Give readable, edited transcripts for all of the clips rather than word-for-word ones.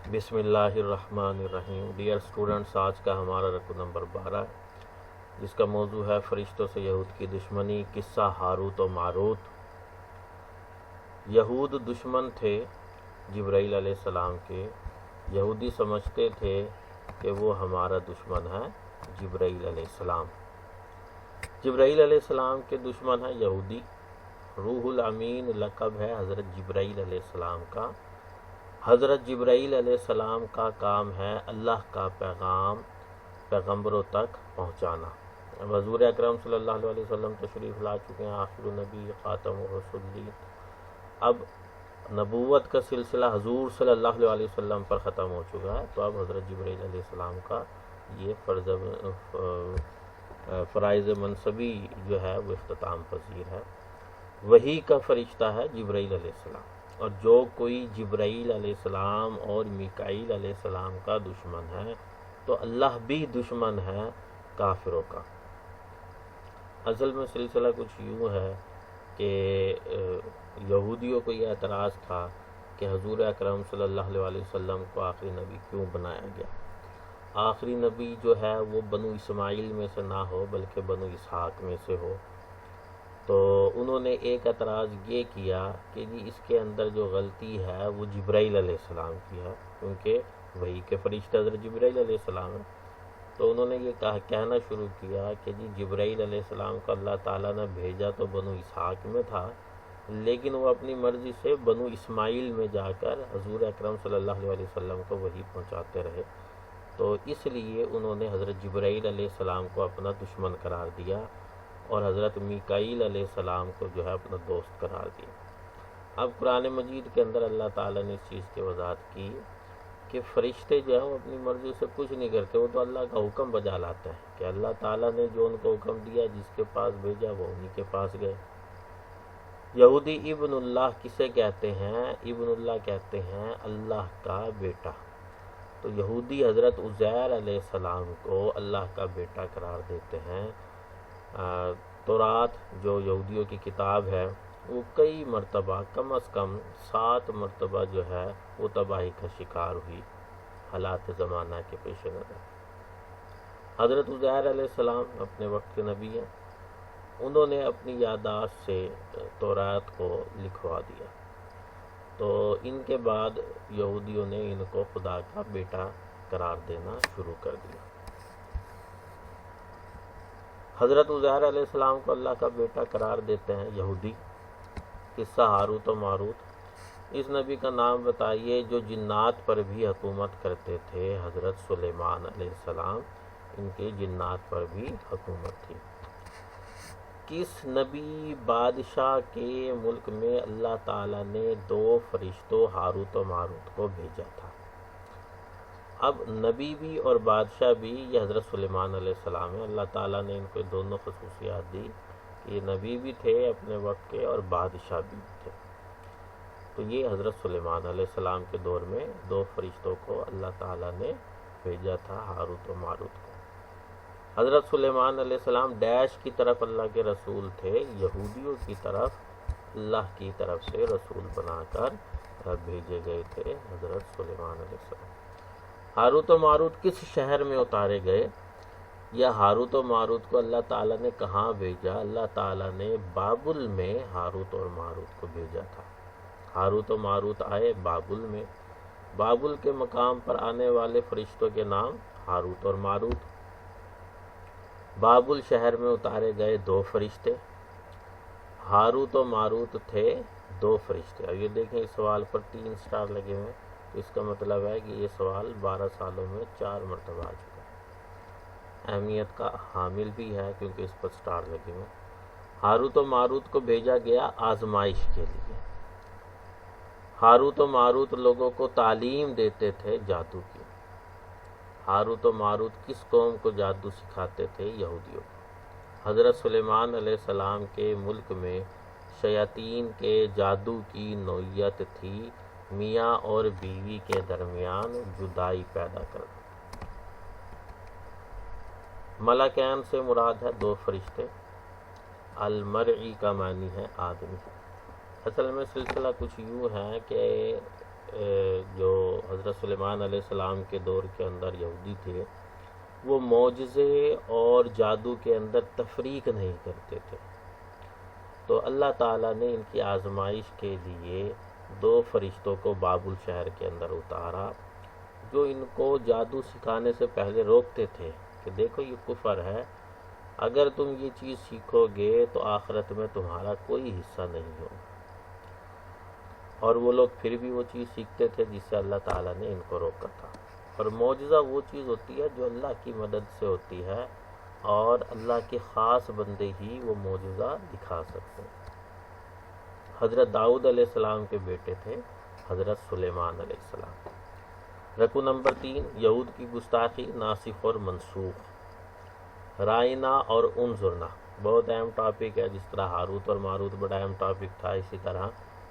بسم اللہ الرحمن الرحیم۔ ڈیئر اسٹوڈنٹس، آج کا ہمارا رکو نمبر 12 ہے، جس کا موضوع ہے فرشتوں سے یہود کی دشمنی، قصہ ہاروت و ماروت۔ یہود دشمن تھے جبرائیل علیہ السلام کے۔ یہودی سمجھتے تھے کہ وہ ہمارا دشمن ہے جبرائیل علیہ السلام۔ جبرائیل علیہ السلام کے دشمن ہے یہودی۔ روح الامین لقب ہے حضرت جبرائیل علیہ السلام کا۔ حضرت جبرائیل علیہ السلام کا کام ہے اللہ کا پیغام پیغمبروں تک پہنچانا۔ حضور اکرم صلی اللہ علیہ وسلم تشریف لا چکے ہیں، آخر نبی خاتم الرسول۔ اب نبوت کا سلسلہ حضور صلی اللہ علیہ وسلم پر ختم ہو چکا ہے، تو اب حضرت جبرائیل علیہ السلام کا یہ فرائض منصبی جو ہے وہ اختتام پذیر ہے۔ وحی کا فرشتہ ہے جبرائیل علیہ السلام، اور جو کوئی جبرائیل علیہ السلام اور میکائیل علیہ السلام کا دشمن ہے تو اللہ بھی دشمن ہے کافروں کا۔ اصل میں سلسلہ کچھ یوں ہے کہ یہودیوں کو یہ اعتراض تھا کہ حضور اکرم صلی اللہ علیہ وسلم کو آخری نبی کیوں بنایا گیا۔ آخری نبی جو ہے وہ بنو اسماعیل میں سے نہ ہو بلکہ بنو اسحاق میں سے ہو۔ تو انہوں نے ایک اعتراض یہ کیا کہ جی اس کے اندر جو غلطی ہے وہ جبرائیل علیہ السلام کی ہے، کیونکہ وحی کے فرشتے حضرت جبرائیل علیہ السلام ہیں۔ تو انہوں نے یہ کہنا شروع کیا کہ جی جبرائیل علیہ السلام کو اللہ تعالیٰ نے بھیجا تو بنو اسحاق میں تھا، لیکن وہ اپنی مرضی سے بنو اسماعیل میں جا کر حضور اکرم صلی اللہ علیہ وسلم کو وحی پہنچاتے رہے۔ تو اس لیے انہوں نے حضرت جبرائیل علیہ السلام کو اپنا دشمن قرار دیا اور حضرت میکائیل علیہ السلام کو جو ہے اپنا دوست قرار دیا۔ اب قرآن مجید کے اندر اللہ تعالیٰ نے اس چیز کی وضاحت کی کہ فرشتے جو ہیں وہ اپنی مرضی سے کچھ نہیں کرتے، وہ تو اللہ کا حکم بجا لاتے ہیں کہ اللہ تعالیٰ نے جو ان کو حکم دیا جس کے پاس بھیجا وہ انہی کے پاس گئے۔ یہودی ابن اللہ کسے کہتے ہیں؟ ابن اللہ کہتے ہیں اللہ کا بیٹا۔ تو یہودی حضرت عزیر علیہ السلام کو اللہ کا بیٹا قرار دیتے ہیں۔ تورات جو یہودیوں کی کتاب ہے وہ کئی مرتبہ، کم از کم 7 مرتبہ جو ہے وہ تباہی کا شکار ہوئی حالات زمانہ کے پیش نظر۔ حضرت عزیر علیہ السلام اپنے وقت کے نبی ہیں، انہوں نے اپنی یادداشت سے تورات کو لکھوا دیا، تو ان کے بعد یہودیوں نے ان کو خدا کا بیٹا قرار دینا شروع کر دیا۔ حضرت عزیر علیہ السلام کو اللہ کا بیٹا قرار دیتے ہیں یہودی۔ قصہ ہاروت و ماروت۔ اس نبی کا نام بتائیے جو جنات پر بھی حکومت کرتے تھے؟ حضرت سلیمان علیہ السلام، ان کے جنات پر بھی حکومت تھی۔ کس نبی بادشاہ کے ملک میں اللہ تعالیٰ نے 2 فرشتوں ہاروت و ماروت کو بھیجا تھا؟ اب نبی بھی اور بادشاہ بھی یہ حضرت سلیمان علیہ السلام ہیں۔ اللہ تعالیٰ نے ان کو دونوں خصوصیات دی کہ یہ نبی بھی تھے اپنے وقت کے اور بادشاہ بھی تھے۔ تو یہ حضرت سلیمان علیہ السلام کے دور میں 2 فرشتوں کو اللہ تعالیٰ نے بھیجا تھا، ہاروت و ماروت کو۔ حضرت سلیمان علیہ السلام ڈیش کی طرف اللہ کے رسول تھے، یہودیوں کی طرف اللہ کی طرف سے رسول بنا کر بھیجے گئے تھے حضرت سلیمان علیہ السلام۔ ہاروت و ماروت کس شہر میں اتارے گئے، یا ہاروت و ماروت کو اللہ تعالیٰ نے کہاں بھیجا؟ اللہ تعالیٰ نے بابل میں ہاروت اور ماروت کو بھیجا تھا۔ ہاروت و ماروت آئے بابل میں، بابل کے مقام پر آنے والے فرشتوں کے نام ہاروت اور ماروت۔ بابل شہر میں اتارے گئے 2 فرشتے، ہاروت و ماروت تھے 2 فرشتے۔ اب یہ دیکھیں اس سوال پر 3 سٹار لگے ہوئے، اس کا مطلب ہے کہ یہ سوال 12 سالوں میں 4 مرتبہ آ چکا ہے۔ اہمیت کا حامل بھی ہے کیونکہ اس پر سٹار لگے ہوئے۔ ہاروت و ماروت کو بھیجا گیا آزمائش کے لیے۔ ہاروت و ماروت لوگوں کو تعلیم دیتے تھے جادو کی۔ ہاروت و ماروت کس قوم کو جادو سکھاتے تھے؟ یہودیوں کو۔ حضرت سلیمان علیہ السلام کے ملک میں شیاطین کے جادو کی نوعیت تھی میاں اور بیوی کے درمیان جدائی پیدا کرنا۔ ملکین سے مراد ہے 2 فرشتے، المرئی کا معنی ہے آدمی۔ اصل میں سلسلہ کچھ یوں ہے کہ جو حضرت سلیمان علیہ السلام کے دور کے اندر یہودی تھے، وہ معجزے اور جادو کے اندر تفریق نہیں کرتے تھے، تو اللہ تعالیٰ نے ان کی آزمائش کے لیے 2 فرشتوں کو بابل شہر کے اندر اتارا، جو ان کو جادو سکھانے سے پہلے روکتے تھے کہ دیکھو یہ کفر ہے، اگر تم یہ چیز سیکھو گے تو آخرت میں تمہارا کوئی حصہ نہیں ہوگا۔ اور وہ لوگ پھر بھی وہ چیز سیکھتے تھے جس سے اللہ تعالیٰ نے ان کو روکا تھا۔ اور معجزہ وہ چیز ہوتی ہے جو اللہ کی مدد سے ہوتی ہے، اور اللہ کے خاص بندے ہی وہ معجزہ دکھا سکتے ہیں۔ حضرت داؤد علیہ السلام کے بیٹے تھے حضرت سلیمان علیہ السلام۔ رکوع نمبر 3، یہود کی گستاخی، ناسخ اور منسوخ، رائنا اور انظرنا۔ بہت اہم ٹاپک ہے، جس طرح ہاروت اور ماروت بڑا اہم ٹاپک تھا، اسی طرح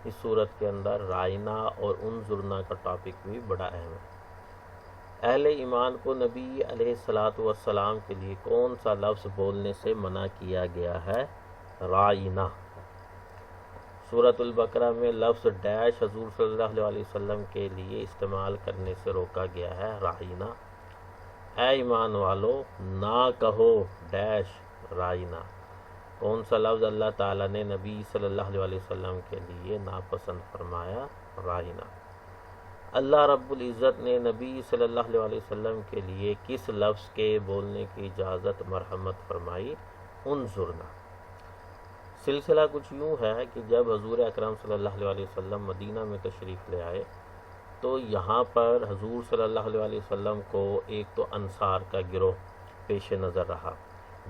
اس صورت کے اندر رائنا اور انظرنا کا ٹاپک بھی بڑا اہم ہے۔ اہل ایمان کو نبی علیہ السلام کے لیے کون سا لفظ بولنے سے منع کیا گیا ہے؟ رائنا۔ سورۃ البقرہ میں لفظ ڈیش حضور صلی اللہ علیہ وسلم کے لیے استعمال کرنے سے روکا گیا ہے، رائنا۔ اے ایمان والو نہ کہو ڈیش رائنا۔ کون سا لفظ اللہ تعالیٰ نے نبی صلی اللہ علیہ وسلم کے لیے ناپسند فرمایا؟ رائنا۔ اللہ رب العزت نے نبی صلی اللہ علیہ وسلم کے لیے کس لفظ کے بولنے کی اجازت مرحمت فرمائی؟ انظرنا۔ سلسلہ کچھ یوں ہے کہ جب حضور اکرم صلی اللہ علیہ وسلم مدینہ میں تشریف لے آئے تو یہاں پر حضور صلی اللہ علیہ وسلم کو ایک تو انصار کا گروہ پیش نظر رہا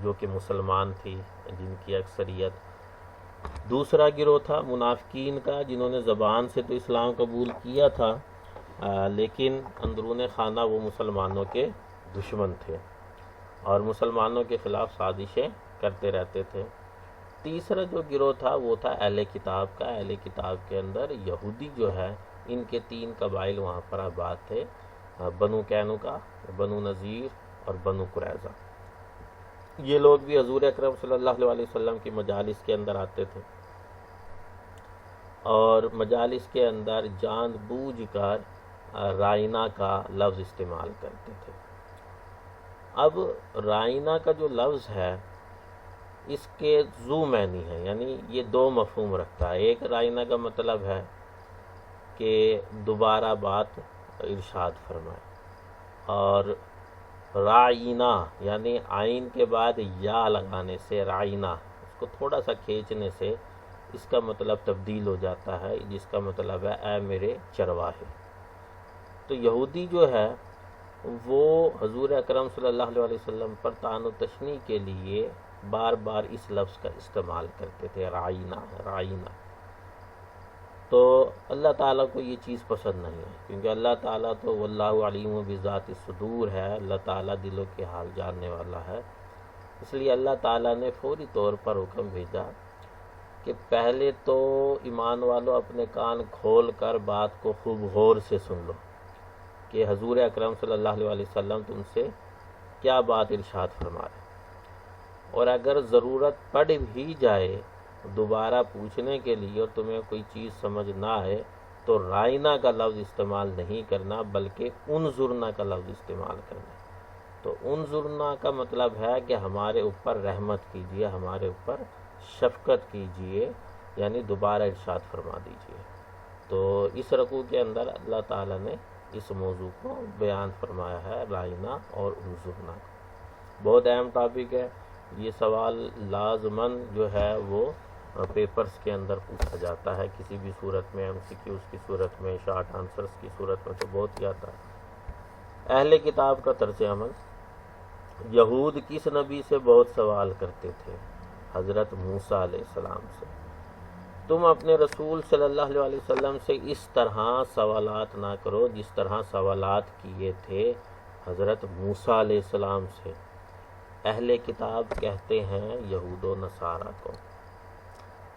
جو کہ مسلمان تھی، جن کی اکثریت۔ دوسرا گروہ تھا منافقین کا، جنہوں نے زبان سے تو اسلام قبول کیا تھا لیکن اندرون خانہ وہ مسلمانوں کے دشمن تھے اور مسلمانوں کے خلاف سازشیں کرتے رہتے تھے۔ تیسرا جو گروہ تھا وہ تھا اہل کتاب کا۔ اہل کتاب کے اندر یہودی جو ہے، ان کے 3 قبائل وہاں پر آباد تھے، بنو قینقاع، بنو نذیر اور بنو قریظہ۔ یہ لوگ بھی حضور اکرم صلی اللہ علیہ وسلم کی مجالس کے اندر آتے تھے اور مجالس کے اندر جان بوجھ کر رائنا کا لفظ استعمال کرتے تھے۔ اب رائنا کا جو لفظ ہے اس کے ذو معنی ہے، یعنی یہ 2 مفہوم رکھتا ہے۔ ایک رائنا کا مطلب ہے کہ دوبارہ بات ارشاد فرمائے، اور رائنا یعنی عین کے بعد یا لگانے سے رائنا، اس کو تھوڑا سا کھینچنے سے اس کا مطلب تبدیل ہو جاتا ہے، جس کا مطلب ہے اے میرے چرواہے۔ تو یہودی جو ہے وہ حضور اکرم صلی اللہ علیہ وسلم پر طعن و تشنیع کے لیے بار بار اس لفظ کا استعمال کرتے تھے، رائنا رائنا۔ تو اللہ تعالیٰ کو یہ چیز پسند نہیں ہے، کیونکہ اللہ تعالیٰ تو واللہ علیم بذات الصدور ہے، اللہ تعالیٰ دلوں کے حال جاننے والا ہے۔ اس لیے اللہ تعالیٰ نے فوری طور پر حکم بھیجا کہ پہلے تو ایمان والو اپنے کان کھول کر بات کو خوب غور سے سن لو کہ حضور اکرم صلی اللہ علیہ وسلم تم سے کیا بات ارشاد فرما رہے، اور اگر ضرورت پڑ بھی جائے دوبارہ پوچھنے کے لیے اور تمہیں کوئی چیز سمجھ نہ آئے تو رائنا کا لفظ استعمال نہیں کرنا بلکہ انظرنا کا لفظ استعمال کرنا۔ تو انظرنا کا مطلب ہے کہ ہمارے اوپر رحمت کیجیے، ہمارے اوپر شفقت کیجیے، یعنی دوبارہ ارشاد فرما دیجیے۔ تو اس رکوع کے اندر اللہ تعالیٰ نے اس موضوع کو بیان فرمایا ہے، رائنا اور انظرنا۔ بہت اہم ٹاپک ہے، یہ سوال لازماً جو ہے وہ پیپرز کے اندر پوچھا جاتا ہے، کسی بھی صورت میں، MCQs کی صورت میں، شارٹ آنسرز کی صورت میں تو بہت ہی آتا ہے۔ اہل کتاب کا طرز عمل۔ یہود کس نبی سے بہت سوال کرتے تھے؟ حضرت موسیٰ علیہ السلام سے۔ تم اپنے رسول صلی اللہ علیہ وسلم سے اس طرح سوالات نہ کرو جس طرح سوالات کیے تھے حضرت موسیٰ علیہ السلام سے۔ اہل کتاب کہتے ہیں یہود و نصارہ کو،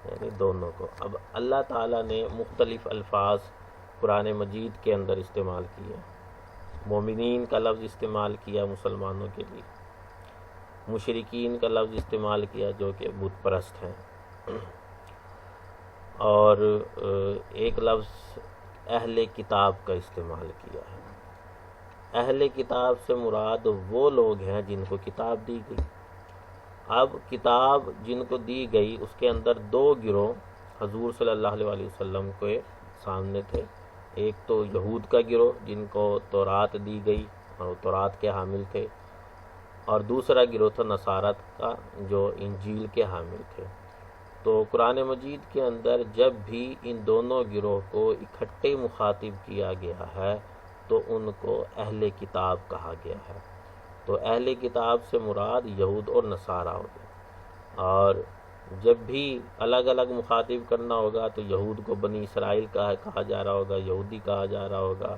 یعنی دونوں کو۔ اب اللہ تعالیٰ نے مختلف الفاظ قرآن مجید کے اندر استعمال کیے۔ مومنین کا لفظ استعمال کیا مسلمانوں کے لیے، مشرکین کا لفظ استعمال کیا جو کہ بت پرست ہیں، اور ایک لفظ اہل کتاب کا استعمال کیا ہے۔ اہل کتاب سے مراد وہ لوگ ہیں جن کو کتاب دی گئی۔ اب کتاب جن کو دی گئی اس کے اندر دو گروہ حضور صلی اللہ علیہ وسلم کے سامنے تھے۔ ایک تو یہود کا گروہ جن کو تورات دی گئی اور تورات کے حامل تھے، اور دوسرا گروہ تھا نصارت کا جو انجیل کے حامل تھے۔ تو قرآن مجید کے اندر جب بھی ان دونوں گروہ کو اکٹھے مخاطب کیا گیا ہے تو ان کو اہل کتاب کہا گیا ہے۔ تو اہل کتاب سے مراد یہود اور نصارہ ہو گئے، اور جب بھی الگ الگ مخاطب کرنا ہوگا تو یہود کو بنی اسرائیل کہا جا رہا ہوگا، یہودی کہا جا رہا ہوگا،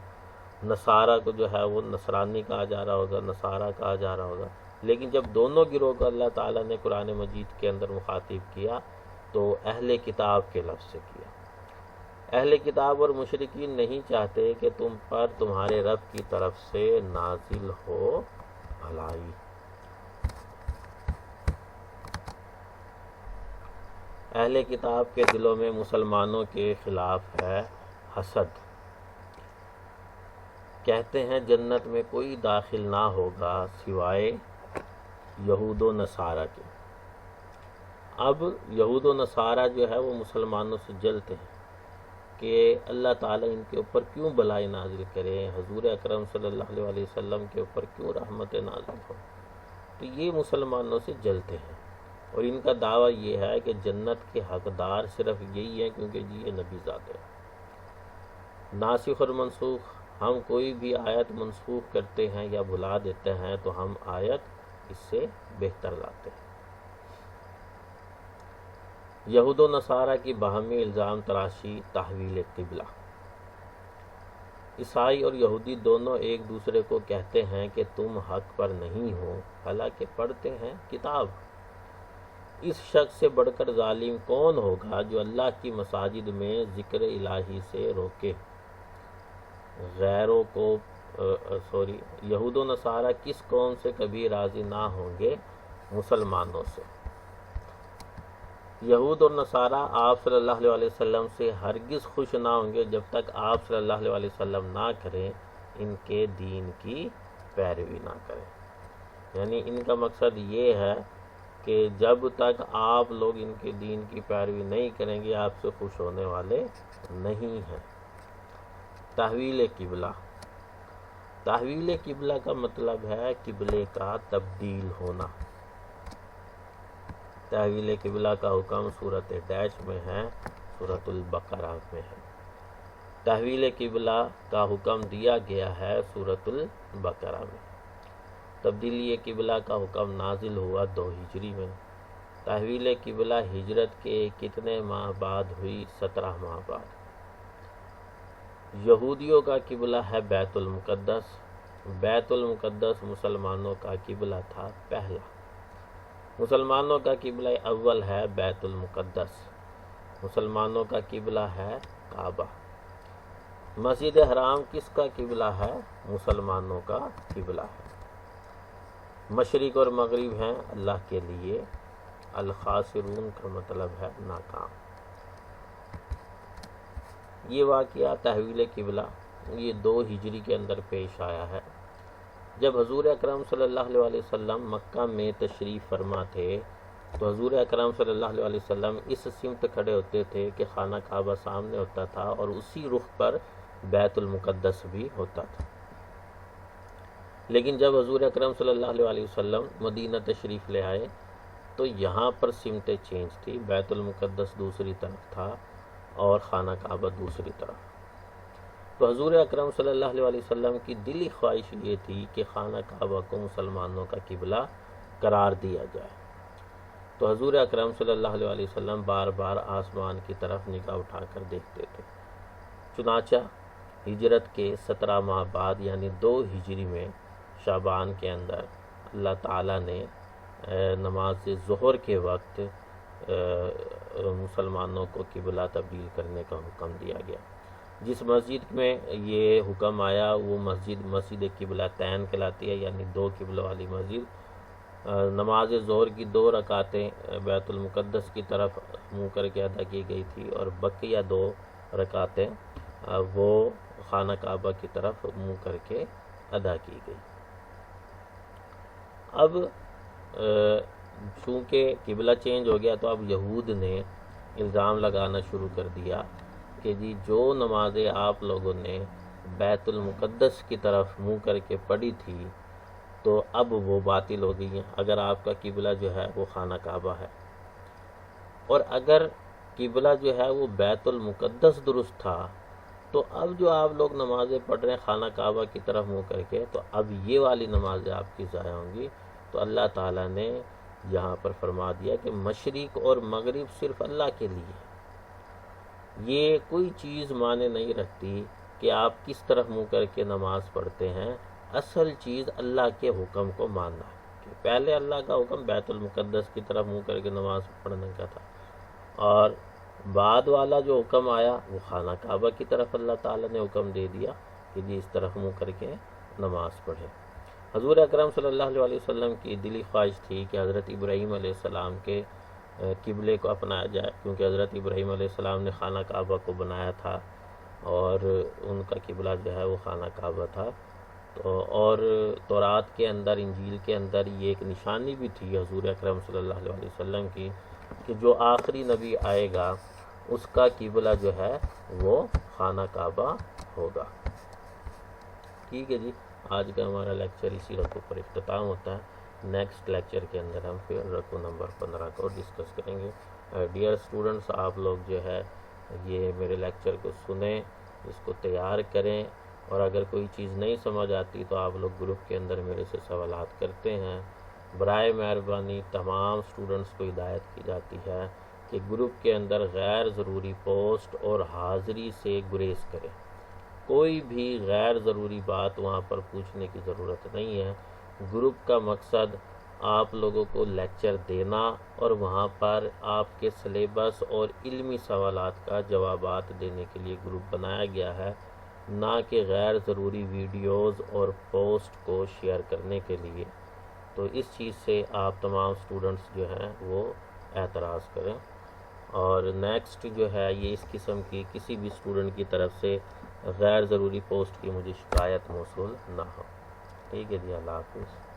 نصارہ کو جو ہے وہ نصرانی کہا جا رہا ہوگا، نصارہ کہا جا رہا ہوگا۔ لیکن جب دونوں گروہ کو اللہ تعالیٰ نے قرآن مجید کے اندر مخاطب کیا تو اہل کتاب کے لفظ سے کیا۔ اہل کتاب اور مشرکین نہیں چاہتے کہ تم پر تمہارے رب کی طرف سے نازل ہو بھلائی۔ اہل کتاب کے دلوں میں مسلمانوں کے خلاف ہے حسد۔ کہتے ہیں جنت میں کوئی داخل نہ ہوگا سوائے یہود و نصارہ کے۔ اب یہود و نصارہ جو ہے وہ مسلمانوں سے جلتے ہیں کہ اللہ تعالیٰ ان کے اوپر کیوں بلائی نازل کرے، حضور اکرم صلی اللہ علیہ وسلم کے اوپر کیوں رحمت نازل ہو۔ تو یہ مسلمانوں سے جلتے ہیں، اور ان کا دعویٰ یہ ہے کہ جنت کے حقدار صرف یہی ہیں کیونکہ جی یہ نبی ذات ہے۔ ناسخ اور منسوخ، ہم کوئی بھی آیت منسوخ کرتے ہیں یا بھلا دیتے ہیں تو ہم آیت اس سے بہتر لاتے ہیں۔ یہود و نصارہ کی باہمی الزام تراشی، تحویل قبلہ۔ عیسائی اور یہودی دونوں ایک دوسرے کو کہتے ہیں کہ تم حق پر نہیں ہو، حالانکہ پڑھتے ہیں کتاب۔ اس شخص سے بڑھ کر ظالم کون ہوگا جو اللہ کی مساجد میں ذکر الہی سے روکے غیروں کو یہود و نصارہ کس قوم سے کبھی راضی نہ ہوں گے؟ مسلمانوں سے۔ یہود اور نصارہ آپ صلی اللہ علیہ وسلم سے ہرگز خوش نہ ہوں گے جب تک آپ صلی اللہ علیہ وسلم نہ کریں، ان کے دین کی پیروی نہ کریں۔ یعنی ان کا مقصد یہ ہے کہ جب تک آپ لوگ ان کے دین کی پیروی نہیں کریں گے آپ سے خوش ہونے والے نہیں ہیں۔ تحویل قبلہ۔ تحویل قبلہ کا مطلب ہے قبلے کا تبدیل ہونا۔ تحویل قبلہ کا حکم سورۃ ڈیش میں ہے، سورۃ البقرہ میں ہے۔ تحویل قبلہ کا حکم دیا گیا ہے سورۃ البقرہ میں۔ تبدیلی قبلہ کا حکم نازل ہوا 2 ہجری میں۔ تحویل قبلہ ہجرت کے کتنے ماہ بعد ہوئی؟ 17 ماہ بعد۔ یہودیوں کا قبلہ ہے بیت المقدس۔ بیت المقدس مسلمانوں کا قبلہ تھا پہلا۔ مسلمانوں کا قبلہ اول ہے بیت المقدس، مسلمانوں کا قبلہ ہے کعبہ۔ مسجد حرام کس کا قبلہ ہے؟ مسلمانوں کا قبلہ ہے۔ مشرق اور مغرب ہیں اللہ کے لیے، الخاسرون کا مطلب ہے ناکام۔ یہ واقعہ تحویل قبلہ یہ 2 ہجری کے اندر پیش آیا ہے۔ جب حضور اکرم صلی اللہ علیہ وسلم مکہ میں تشریف فرما تھے تو حضور اکرم صلی اللہ علیہ وسلم اس سمت کھڑے ہوتے تھے کہ خانہ کعبہ سامنے ہوتا تھا اور اسی رخ پر بیت المقدس بھی ہوتا تھا۔ لیکن جب حضور اکرم صلی اللہ علیہ وسلم مدینہ تشریف لے آئے تو یہاں پر سمتیں چینج تھی، بیت المقدس دوسری طرف تھا اور خانہ کعبہ دوسری طرف۔ تو حضور اکرم صلی اللہ علیہ وسلم کی دلی خواہش یہ تھی کہ خانہ کعبہ کو مسلمانوں کا قبلہ قرار دیا جائے۔ تو حضور اکرم صلی اللہ علیہ وسلم بار بار آسمان کی طرف نگاہ اٹھا کر دیکھتے تھے۔ چنانچہ ہجرت کے 17 ماہ بعد یعنی 2 ہجری میں شعبان کے اندر اللہ تعالیٰ نے نماز ظہر کے وقت مسلمانوں کو قبلہ تبدیل کرنے کا حکم دیا گیا۔ جس مسجد میں یہ حکم آیا وہ مسجد قبلتین کہلاتی ہے، یعنی 2 قبلوں والی مسجد۔ نماز ظہر کی 2 رکعتیں بیت المقدس کی طرف منہ کر کے ادا کی گئی تھی اور بقیہ 2 رکعتیں وہ خانہ کعبہ کی طرف منہ کر کے ادا کی گئی۔ اب چونکہ قبلہ چینج ہو گیا تو اب یہود نے الزام لگانا شروع کر دیا کہ جی جو نمازیں آپ لوگوں نے بیت المقدس کی طرف منہ کر کے پڑھی تھی تو اب وہ باطل ہو گئی ہیں، اگر آپ کا قبلہ جو ہے وہ خانہ کعبہ ہے، اور اگر قبلہ جو ہے وہ بیت المقدس درست تھا تو اب جو آپ لوگ نمازیں پڑھ رہے ہیں خانہ کعبہ کی طرف منہ کر کے، تو اب یہ والی نمازیں آپ کی ضائع ہوں گی۔ تو اللہ تعالیٰ نے یہاں پر فرما دیا کہ مشرق اور مغرب صرف اللہ کے لیے، یہ کوئی چیز معنی نہیں رکھتی کہ آپ کس طرف منہ کر کے نماز پڑھتے ہیں، اصل چیز اللہ کے حکم کو ماننا ہے۔ کہ پہلے اللہ کا حکم بیت المقدس کی طرف منہ کر کے نماز پڑھنے کا تھا، اور بعد والا جو حکم آیا وہ خانہ کعبہ کی طرف اللہ تعالیٰ نے حکم دے دیا کہ جی اس طرف منہ کر کے نماز پڑھیں۔ حضور اکرم صلی اللہ علیہ وسلم کی دلی خواہش تھی کہ حضرت ابراہیم علیہ السلام کے قبلے کو اپنایا جائے، کیونکہ حضرت ابراہیم علیہ السلام نے خانہ کعبہ کو بنایا تھا اور ان کا قبلہ جو ہے وہ خانہ کعبہ تھا۔ اور تورات کے اندر، انجیل کے اندر یہ ایک نشانی بھی تھی حضور اکرم صلی اللہ علیہ وسلم کی کہ جو آخری نبی آئے گا اس کا قبلہ جو ہے وہ خانہ کعبہ ہوگا۔ ٹھیک ہے جی، آج کا ہمارا لیکچر اسی رقو پر اختتام ہوتا ہے۔ نیکسٹ لیکچر کے اندر ہم پھر رقو نمبر 15 کو ڈسکس کریں گے۔ ڈیئر اسٹوڈنٹس، آپ لوگ جو ہے یہ میرے لیکچر کو سنیں، اس کو تیار کریں، اور اگر کوئی چیز نہیں سمجھ آتی تو آپ لوگ گروپ کے اندر میرے سے سوالات کرتے ہیں۔ برائے مہربانی تمام اسٹوڈنٹس کو ہدایت کی جاتی ہے کہ گروپ کے اندر غیر ضروری پوسٹ اور حاضری سے گریز کریں۔ کوئی بھی غیر ضروری بات وہاں پر پوچھنے کی ضرورت نہیں ہے۔ گروپ کا مقصد آپ لوگوں کو لیکچر دینا اور وہاں پر آپ کے سلیبس اور علمی سوالات کا جوابات دینے کے لیے گروپ بنایا گیا ہے، نہ کہ غیر ضروری ویڈیوز اور پوسٹ کو شیئر کرنے کے لیے۔ تو اس چیز سے آپ تمام اسٹوڈنٹس جو ہیں وہ اعتراض کریں، اور نیکسٹ جو ہے یہ اس قسم کی کسی بھی اسٹوڈنٹ کی طرف سے غیر ضروری پوسٹ کی مجھے شکایت موصول نہ ہو۔ ٹھیک ہے جی، اللہ حافظ۔